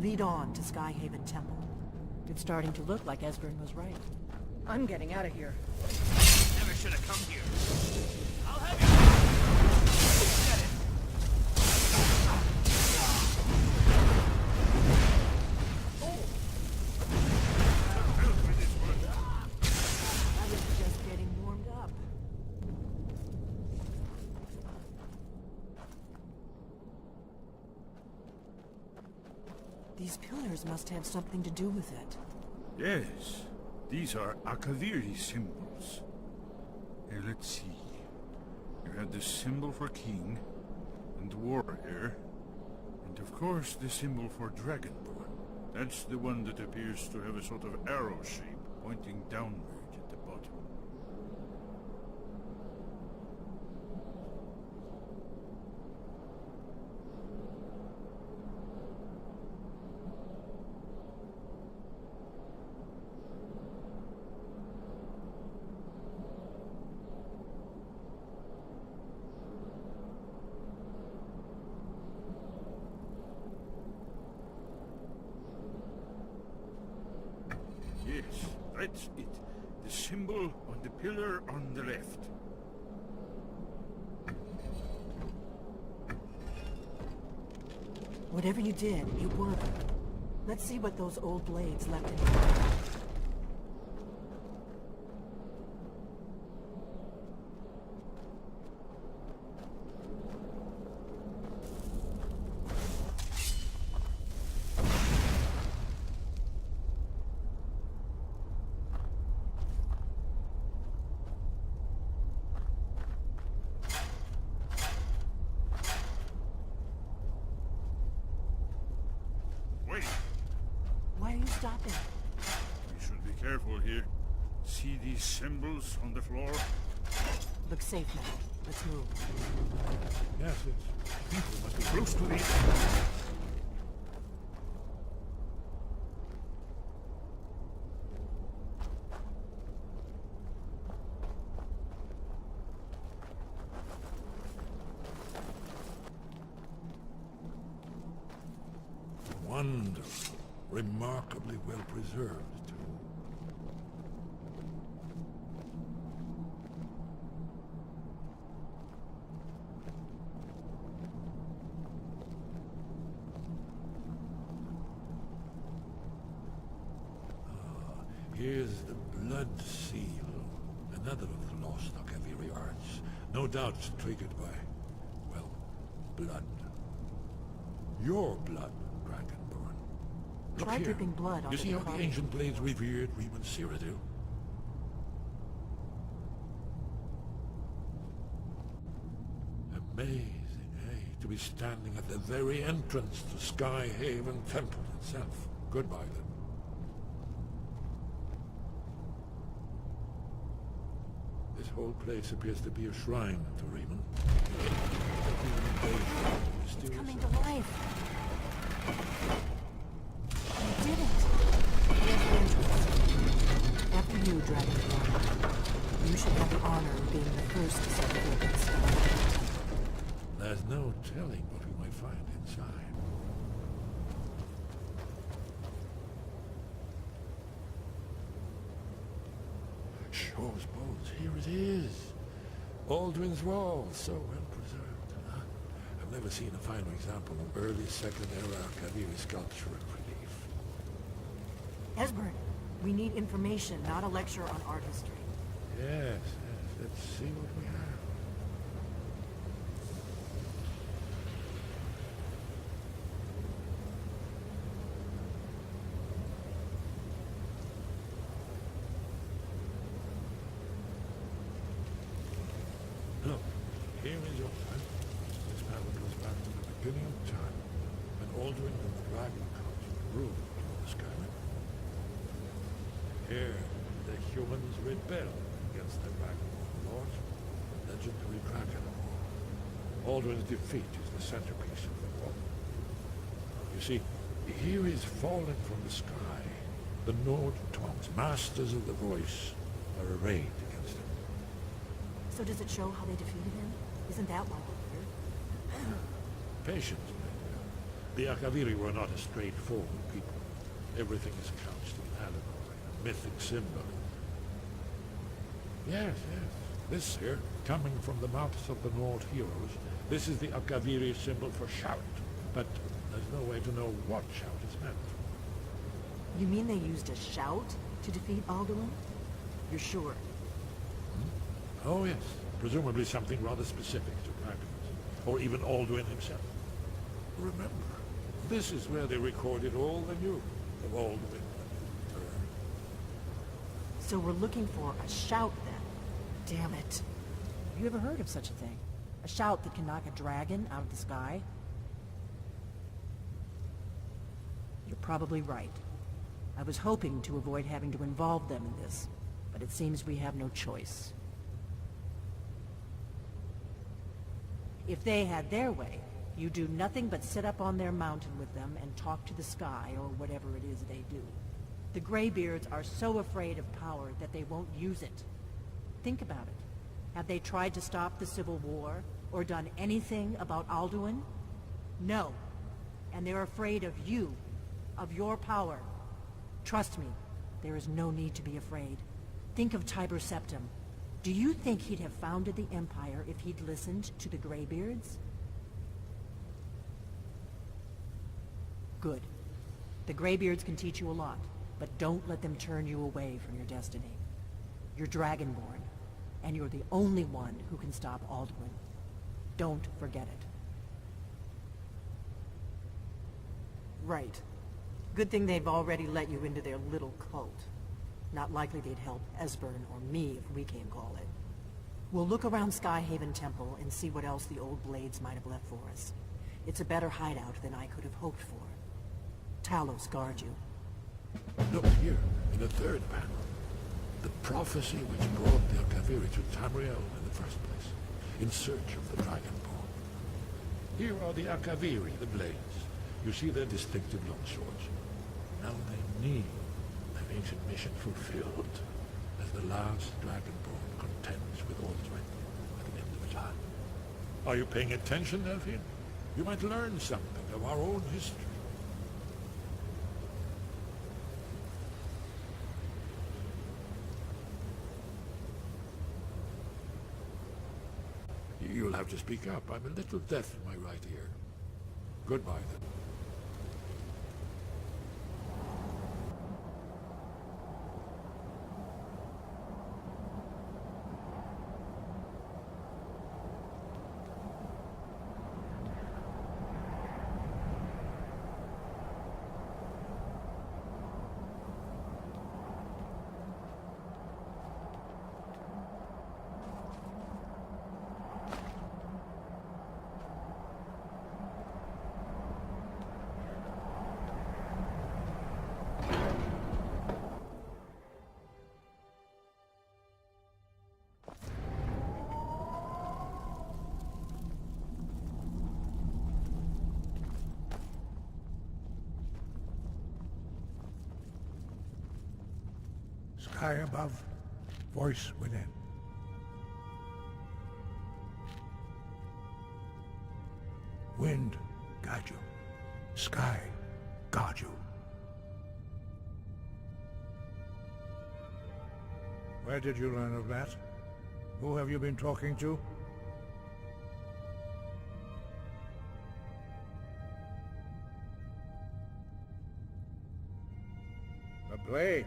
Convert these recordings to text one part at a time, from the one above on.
Lead on to Skyhaven Temple. It's starting to look like Esbern was right. I'm getting out of here. Never should have come here. I'll have you. Get it. I was just getting warmed up. These pillars must have something to do with it. Yes, these are Akaviri symbols. Here, let's see. You have the symbol for king, and warrior, and of course the symbol for dragonborn. That's the one that appears to have a sort of arrow shape pointing downward at the bottom. Yes, that's it. The symbol on the pillar on the left. Whatever you did, it worked. Let's see what those old blades left in you. Wait! Why are you stopping? We should be careful here. See these symbols on the floor? Look safe now. Let's move. Yes, I think we must be close to these. Wonderful. Remarkably well preserved, too. Here's the Blood Seal. Another of the lost Akaviri arts. No doubt triggered by, well, blood. Your blood, Dragonborn. Look Try here. dripping blood onto You see the how the carving. ancient blades revered Reman Cyrodiil? Amazing, eh? To be standing at the very entrance to Skyhaven Temple itself. Goodbye, then. This whole place appears to be a shrine to Reman. It's coming to life. You did it. Here's the entrance. After you, Dragonborn. You should have the honor of being the first to set foot in Skyhaven. There's no telling what we might find inside. Shaw's bones, here it is. Aldrin's Wall, so well preserved. Huh? I've never seen a finer example of early Second Era Akaviri sculpture and relief. Esbern, we need information, not a lecture on art history. Yes, let's see what we have. Look, here is your time. This panel goes back to the beginning of time, when Aldrin and the Dragon Council ruled over Skyrim. Here, the humans rebelled against the Dragonborn Lord, the legendary Kraken War. Aldrin's defeat is the centerpiece of the war. You see, here is fallen from the sky. The Nord Tongs, masters of the voice, are arrayed against him. So does it show how they defeated him? Isn't that why we're here? Patience, my dear. The Akaviri were not a straightforward people. Everything is couched in allegory, a mythic symbol. Yes, yes. This here, coming from the mouths of the Nord heroes, this is the Akaviri symbol for shout. But there's no way to know what shout is meant. You mean they used a shout to defeat Alduin? You're sure? Oh yes, presumably something rather specific to dragons, or even Alduin himself. Remember, this is where they recorded all the news of Alduin and his return. So we're looking for a shout then? Damn it. Have you ever heard of such a thing? A shout that can knock a dragon out of the sky? You're probably right. I was hoping to avoid having to involve them in this, but it seems we have no choice. If they had their way, you do nothing but sit up on their mountain with them and talk to the sky, or whatever it is they do. The Greybeards are so afraid of power that they won't use it. Think about it. Have they tried to stop the Civil War, or done anything about Alduin? No. And they're afraid of you, of your power. Trust me, there is no need to be afraid. Think of Tiber Septim. Do you think he'd have founded the Empire if he'd listened to the Greybeards? Good. The Greybeards can teach you a lot, but don't let them turn you away from your destiny. You're Dragonborn, and you're the only one who can stop Alduin. Don't forget it. Right. Good thing they've already let you into their little cult. Not likely they'd help Esbern or me if we came calling. We'll look around Skyhaven Temple and see what else the old Blades might have left for us. It's a better hideout than I could have hoped for. Talos guard you. Look here, in the third panel. The prophecy which brought the Akaviri to Tamriel in the first place, in search of the Dragonborn. Here are the Akaviri, the Blades. You see their distinctive longswords. Now they need their ancient mission fulfilled, as the last Dragonborn contends with Aldrin at the end of time. Are you paying attention, Delphine? You might learn something of our own history. You'll have to speak up. I'm a little deaf in my right ear. Goodbye, then. Sky above, voice within. Wind, guide you. Sky, guard you. Where did you learn of that? Who have you been talking to? The Blades,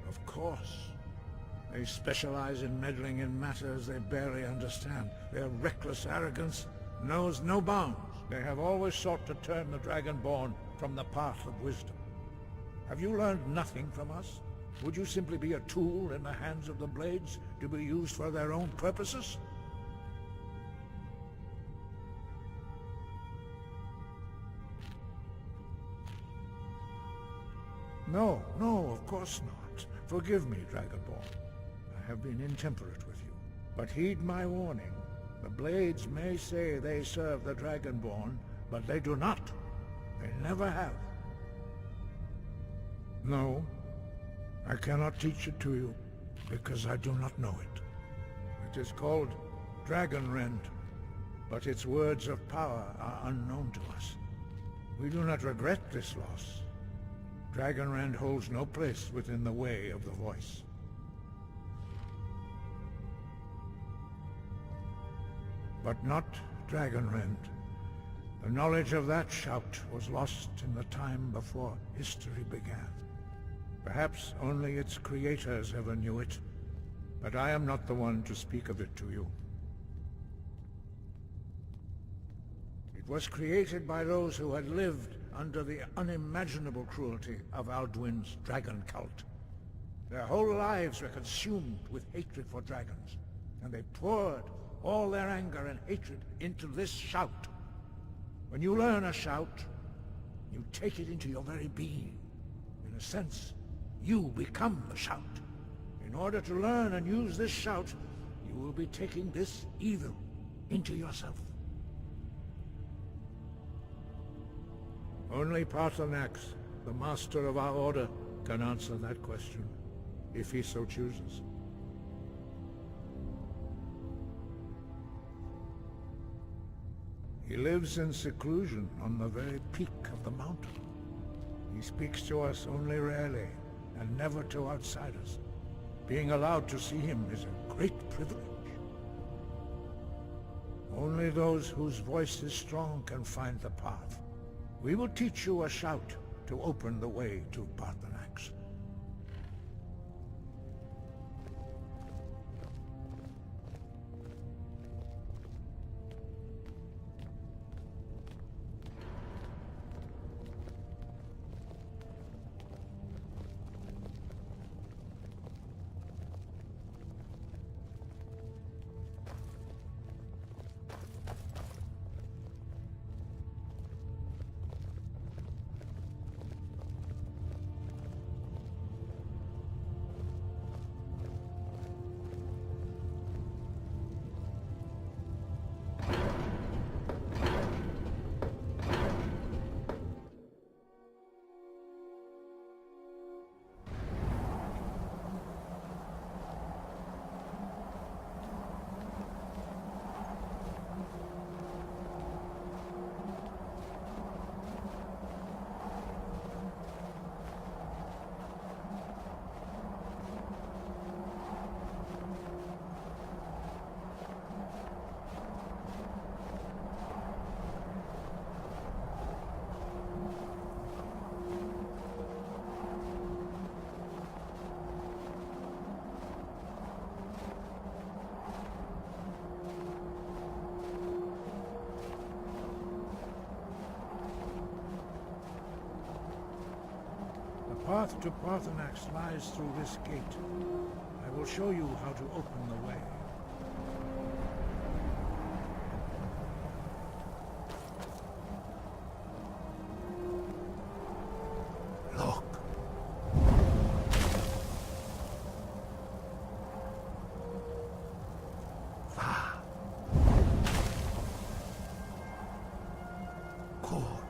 of course. They specialize in meddling in matters they barely understand. Their reckless arrogance knows no bounds. They have always sought to turn the Dragonborn from the path of wisdom. Have you learned nothing from us? Would you simply be a tool in the hands of the Blades to be used for their own purposes? No, of course not. Forgive me, Dragonborn. I have been intemperate with you. But heed my warning. The Blades may say they serve the Dragonborn, but they do not. They never have. No, I cannot teach it to you, because I do not know it. It is called Dragonrend, but its words of power are unknown to us. We do not regret this loss. Dragonrend holds no place within the way of the Voice. But not Dragonrend. The knowledge of that shout was lost in the time before history began. Perhaps only its creators ever knew it, but I am not the one to speak of it to you. It was created by those who had lived under the unimaginable cruelty of Alduin's dragon cult. Their whole lives were consumed with hatred for dragons, and they poured all their anger and hatred into this shout. When you learn a shout, you take it into your very being. In a sense, you become the shout. In order to learn and use this shout, you will be taking this evil into yourself. Only Paarthurnax, the master of our order, can answer that question, if he so chooses. He lives in seclusion on the very peak of the mountain. He speaks to us only rarely, and never to outsiders. Being allowed to see him is a great privilege. Only those whose voice is strong can find the path. We will teach you a shout to open the way to Paarthurnax. The path to Paarthurnax lies through this gate. I will show you how to open the way. Look. Va. Cool.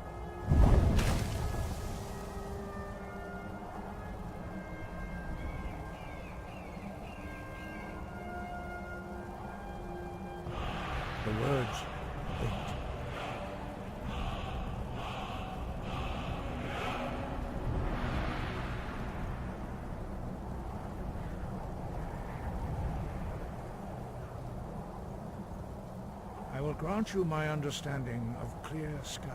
The words, wait. I will grant you my understanding of clear skies.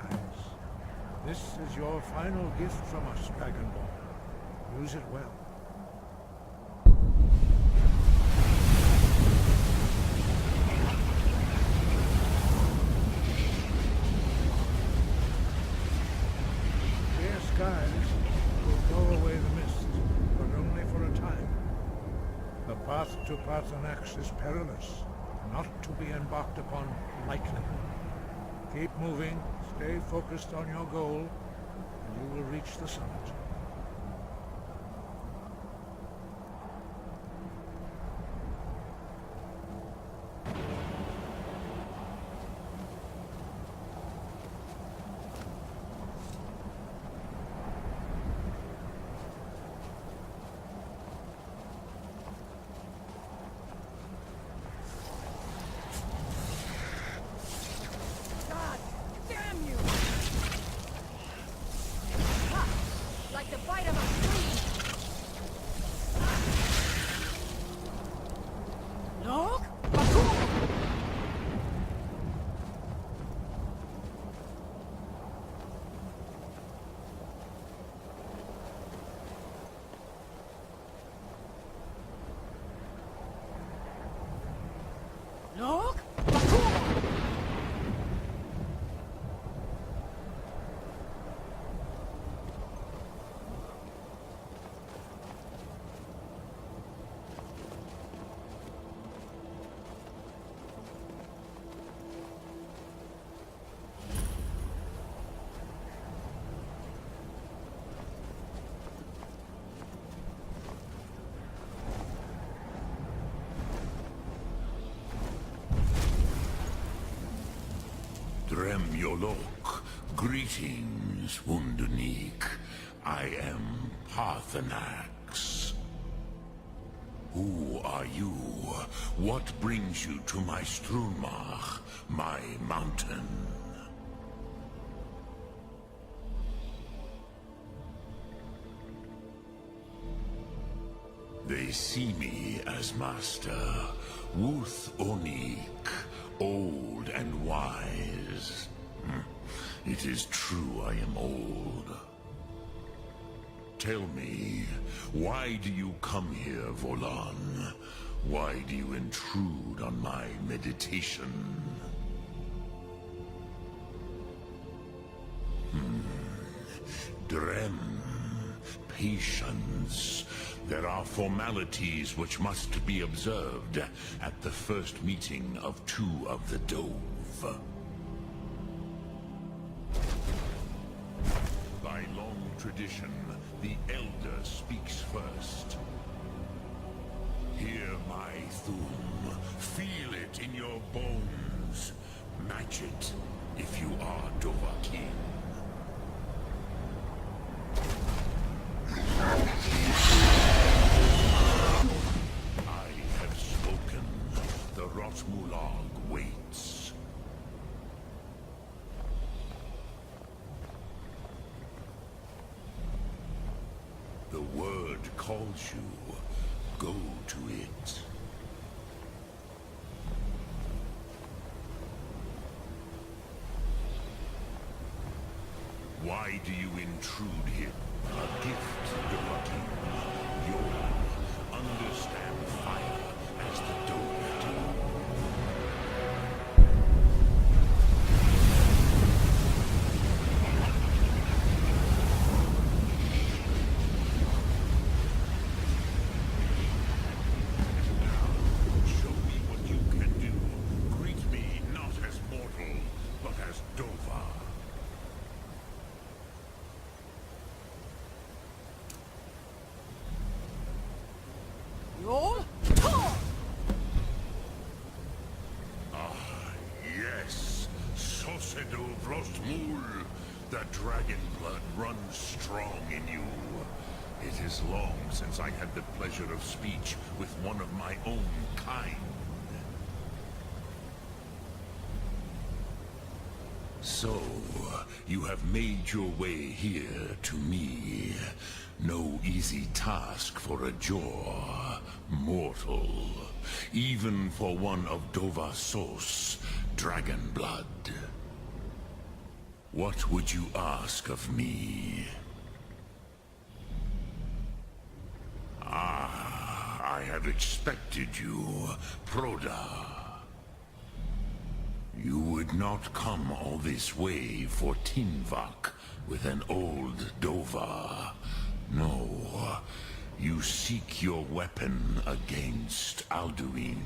This is your final gift from us, Dragonborn. Use it well. Skies will blow away the mist, but only for a time. The path to Paarthurnax is perilous, not to be embarked upon lightly. Keep moving, stay focused on your goal, and you will reach the summit. Drem Yolok, greetings, Wunderneek. I am Paarthurnax. Who are you? What brings you to my Strunmach, my mountain? They see me as master, Wuth Onik, old and wise. It is true I am old. Tell me, why do you come here, Volan? Why do you intrude on my meditation? Drem, patience. There are formalities which must be observed at the first meeting of two of the Dove. By long tradition, the Elder speaks first. Hear my Thum. Feel it in your bones. Match it if you are Dovahkiin. I have spoken. The Rotmulag waits. The word calls you. Go to it. Why do you intrude here? A gift, Dovahkiin. You'll understand fire as the Dove do. Show me what you can do. Greet me not as mortal, but as Dova. Roll. Yes, Sosedo Vrostmul. The dragon blood runs strong in you. It is long since I had the pleasure of speech with one of my own kind. So, you have made your way here to me. No easy task for a Jor, mortal. Even for one of Dovasos, dragon blood. What would you ask of me? I have expected you, Proda. You would not come all this way for Tinvak with an old Dova. No, you seek your weapon against Alduin.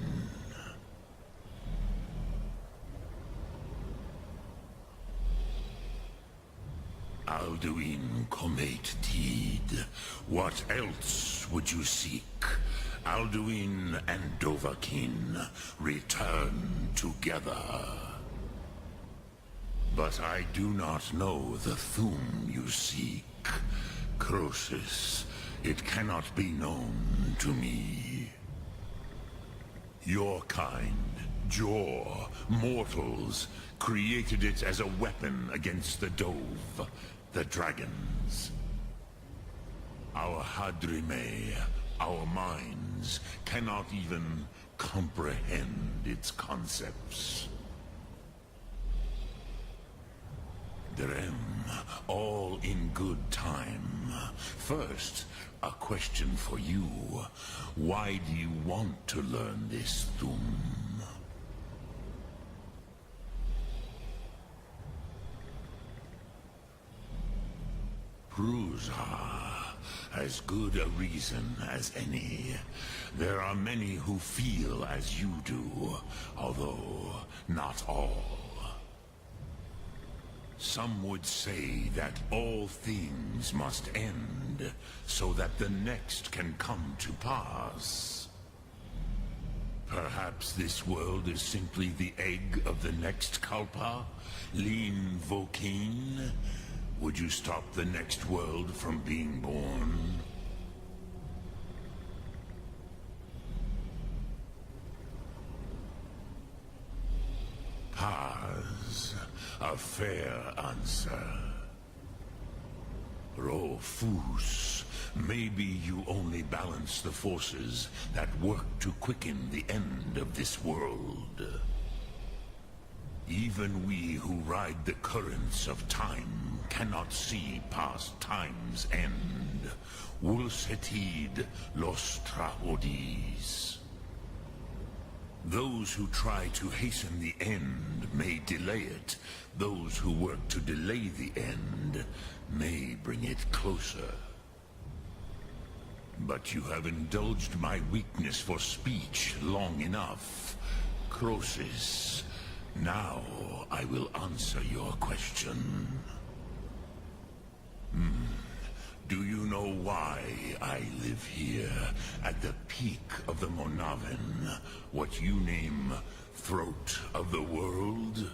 Alduin Comate Teed. What else would you seek? Alduin and Dovahkiin return together. But I do not know the Thum you seek. Croesus, it cannot be known to me. Your kind, Jor, mortals, created it as a weapon against the Dove, the dragons. Our Hadrime, our minds, cannot even comprehend its concepts. Drem, all in good time. First, a question for you. Why do you want to learn this Thum? Prusa, as good a reason as any. There are many who feel as you do, although not all. Some would say that all things must end, so that the next can come to pass. Perhaps this world is simply the egg of the next Kalpa? Lean Vokeen? Would you stop the next world from being born? Paz, a fair answer. Rofus, maybe you only balance the forces that work to quicken the end of this world. Even we who ride the currents of time cannot see past time's end. Wulsetid los traodis. Those who try to hasten the end may delay it. Those who work to delay the end may bring it closer. But you have indulged my weakness for speech long enough. Croesus, now I will answer your question. Do you know why I live here, at the peak of the Monavin, what you name Throat of the World?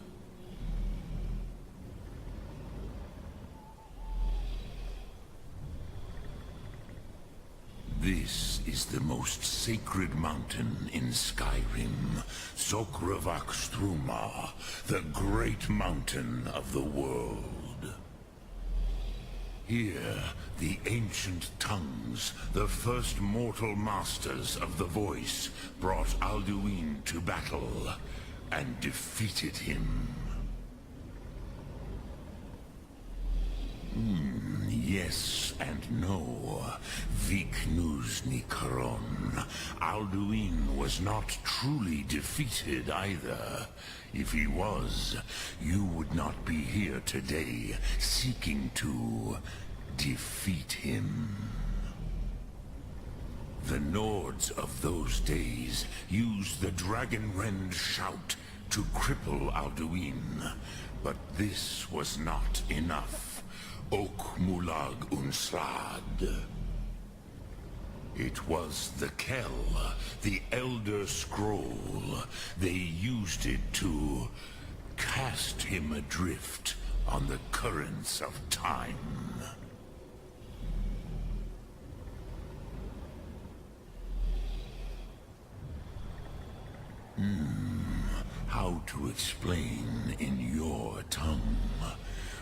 This is the most sacred mountain in Skyrim, Sokravakstruma, the great mountain of the world. Here, the ancient tongues, the first mortal masters of the voice, brought Alduin to battle and defeated him. Yes and no. Viknus Nikaron. Alduin was not truly defeated either. If he was, you would not be here today, seeking to defeat him. The Nords of those days used the Dragonrend shout to cripple Alduin, but this was not enough. Ok Mulag Unslad. It was the Kell, the Elder Scroll. They used it to cast him adrift on the currents of time. How to explain in your tongue?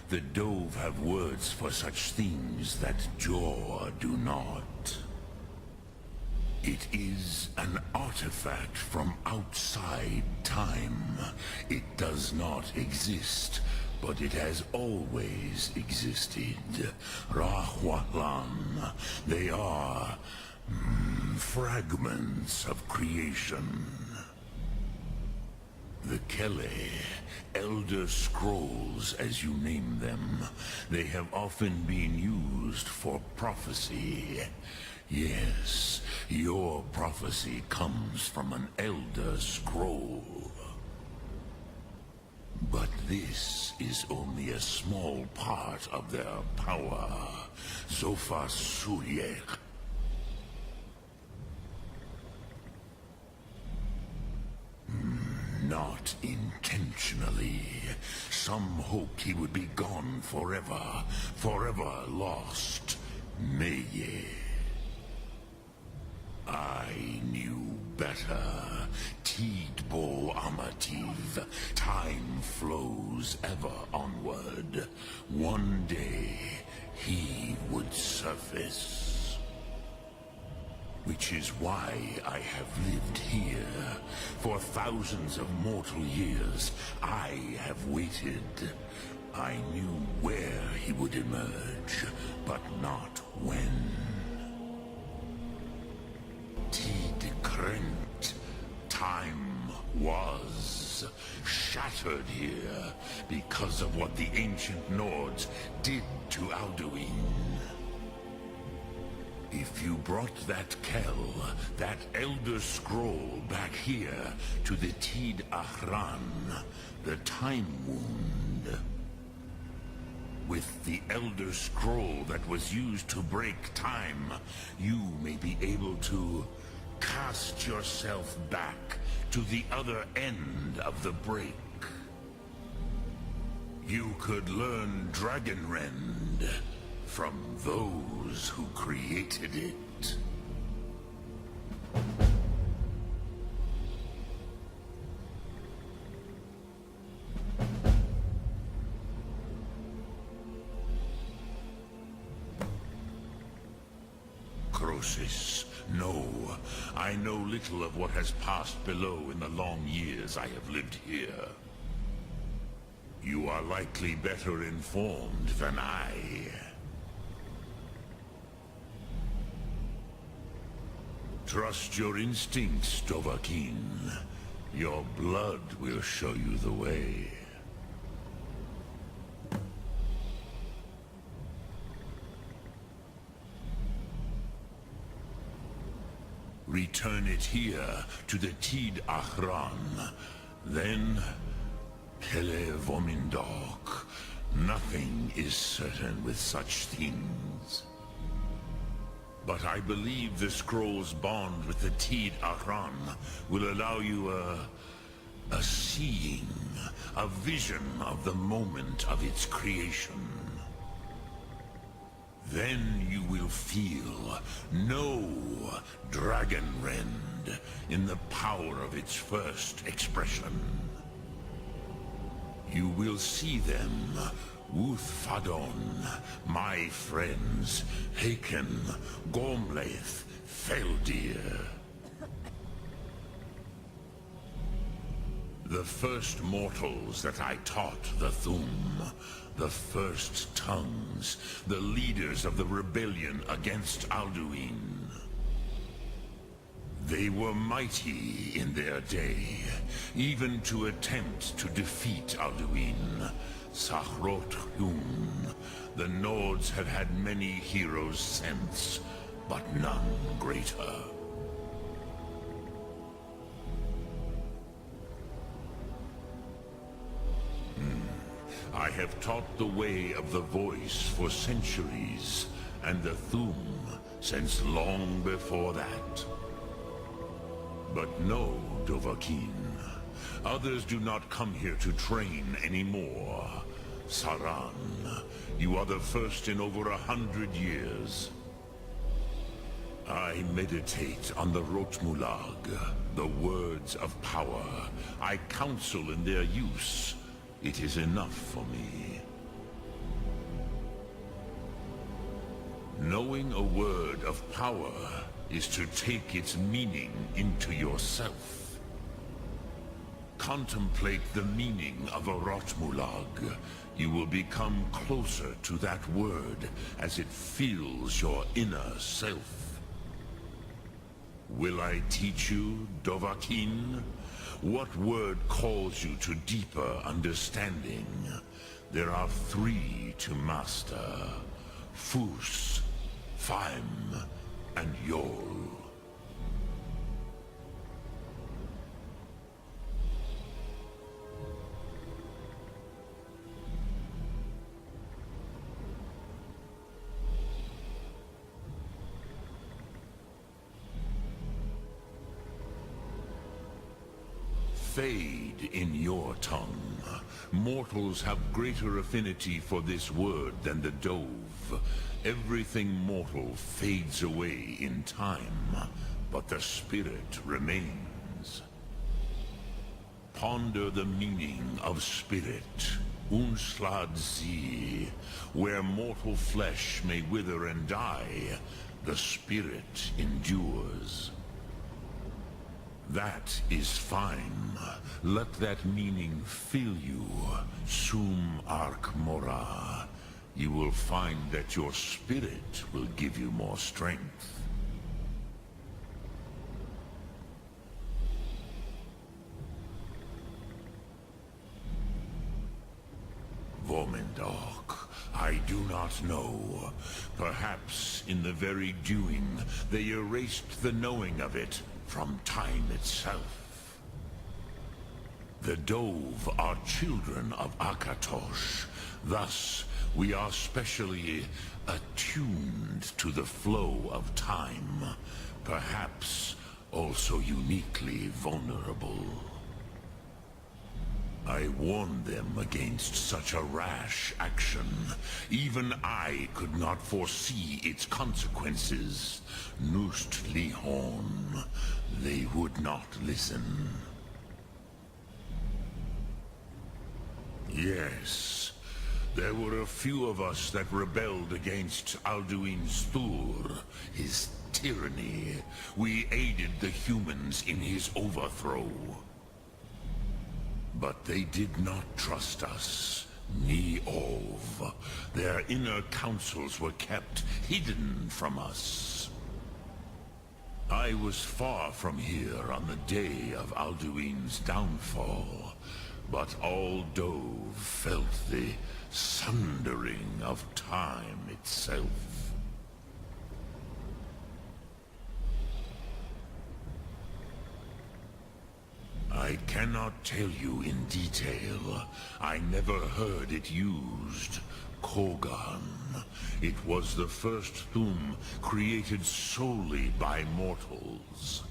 The Dove have words for such things that Jor do not. It is an artifact from outside time. It does not exist, but it has always existed. Rahwalan. They are fragments of creation. The Kele, Elder Scrolls as you name them, they have often been used for prophecy. Yes, your prophecy comes from an Elder Scroll. But this is only a small part of their power. Zofa Suyek. Not intentionally. Some hoped he would be gone forever, forever lost. Meye. I knew better. Tidbo Amativ. Time flows ever onward. One day, he would surface. Which is why I have lived here. For thousands of mortal years, I have waited. I knew where he would emerge, but not when. Tidkrent. Time was shattered here because of what the ancient Nords did to Alduin. If you brought that Kell, that Elder Scroll back here to the Tid Ahran, the Time Wound, with the Elder Scroll that was used to break time, you may be able to cast yourself back to the other end of the break. You could learn Dragonrend from those who created it. Crosis, no. I know little of what has passed below in the long years I have lived here. You are likely better informed than I. Trust your instincts, Dovahkiin. Your blood will show you the way. Return it here to the Tid Achran. Then, Pele Vomindok. Nothing is certain with such things. But I believe the scroll's bond with the Tid Achran will allow you a seeing, a vision of the moment of its creation. Then you will feel, know Dragonrend in the power of its first expression. You will see them, Wuthfadon, my friends, Haken, Gormlaith, Feldir. The first mortals that I taught the Thum, the first tongues, the leaders of the rebellion against Alduin. They were mighty in their day, even to attempt to defeat Alduin. Sakhrot Hun. The Nords have had many heroes since, but none greater. I have taught the way of the voice for centuries, and the Thum since long before that. But no, Dovahkiin. Others do not come here to train anymore. Saran, you are the first in over 100 years. I meditate on the Rotmulag, the words of power. I counsel in their use. It is enough for me. Knowing a word of power is to take its meaning into yourself. Contemplate the meaning of a Rotmulag. You will become closer to that word as it fills your inner self. Will I teach you, Dovahkiin? What word calls you to deeper understanding? There are 3 to master. Fus, Faim, and Yol. Fade in your tongue. Mortals have greater affinity for this word than the Dove. Everything mortal fades away in time, but the spirit remains. Ponder the meaning of spirit, Unslad Zi. Where mortal flesh may wither and die, the spirit endures. That is fine. Let that meaning fill you, Sum Ark Mora. You will find that your spirit will give you more strength. Vomindok, I do not know. Perhaps in the very doing, they erased the knowing of it from time itself. The Dove are children of Akatosh. Thus, we are specially attuned to the flow of time. Perhaps also uniquely vulnerable. I warned them against such a rash action. Even I could not foresee its consequences. Nust Lihon, they would not listen. Yes, there were a few of us that rebelled against Alduin's Thur, his tyranny. We aided the humans in his overthrow. But they did not trust us, ni Ov. Their inner councils were kept hidden from us. I was far from here on the day of Alduin's downfall, but all Dove felt the sundering of time itself. I cannot tell you in detail. I never heard it used. Kogan. It was the first Thum created solely by mortals.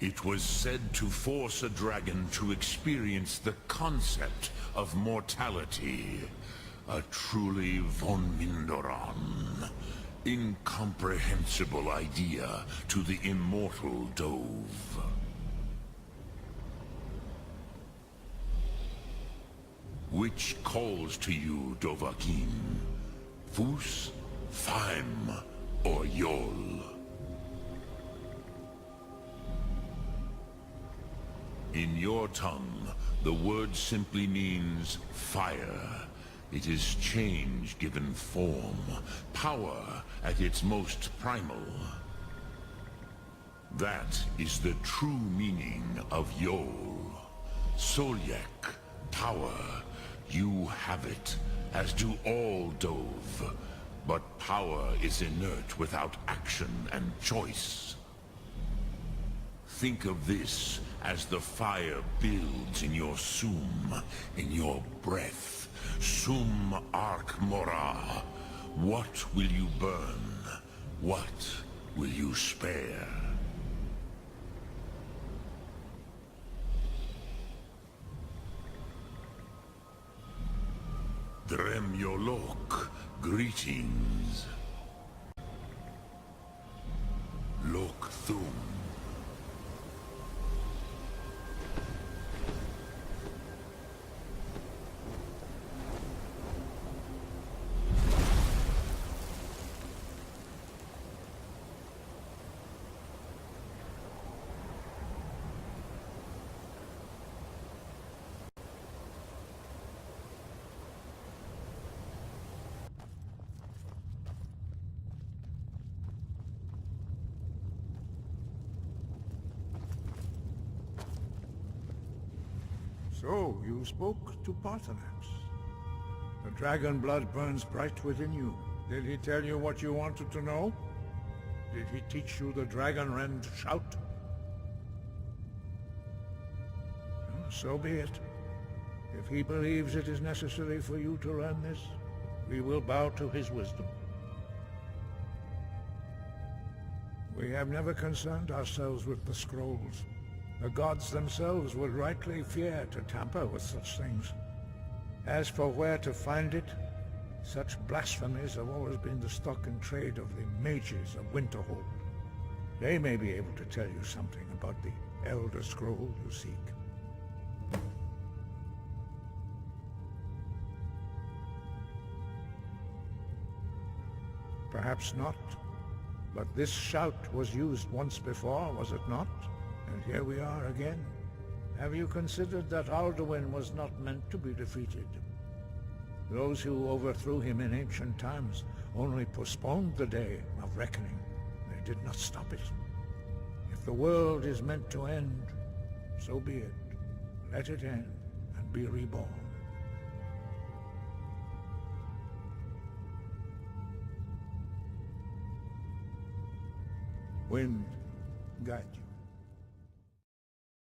It was said to force a dragon to experience the concept of mortality. A truly von Mindoran. Incomprehensible idea to the immortal Dove. Which calls to you, Dovahkiin? Fus, Faim, or Yol? In your tongue, the word simply means fire. It is change given form, power at its most primal. That is the true meaning of Yol. Solyek, power. You have it, as do all Dove. But power is inert without action and choice. Think of this as the fire builds in your sum, in your breath. Sum Ark Mora. What will you burn? What will you spare? Drem Yolok, greetings. Lok Thum. So, you spoke to Paarthurnax. The dragon blood burns bright within you. Did he tell you what you wanted to know? Did he teach you the dragon rend shout? So be it. If he believes it is necessary for you to learn this, we will bow to his wisdom. We have never concerned ourselves with the scrolls. The gods themselves would rightly fear to tamper with such things. As for where to find it, such blasphemies have always been the stock and trade of the mages of Winterhold. They may be able to tell you something about the Elder Scroll you seek. Perhaps not, but this shout was used once before, was it not? And here we are again. Have you considered that Alduin was not meant to be defeated? Those who overthrew him in ancient times only postponed the day of reckoning. They did not stop it. If the world is meant to end, so be it. Let it end and be reborn. Wind, guide you.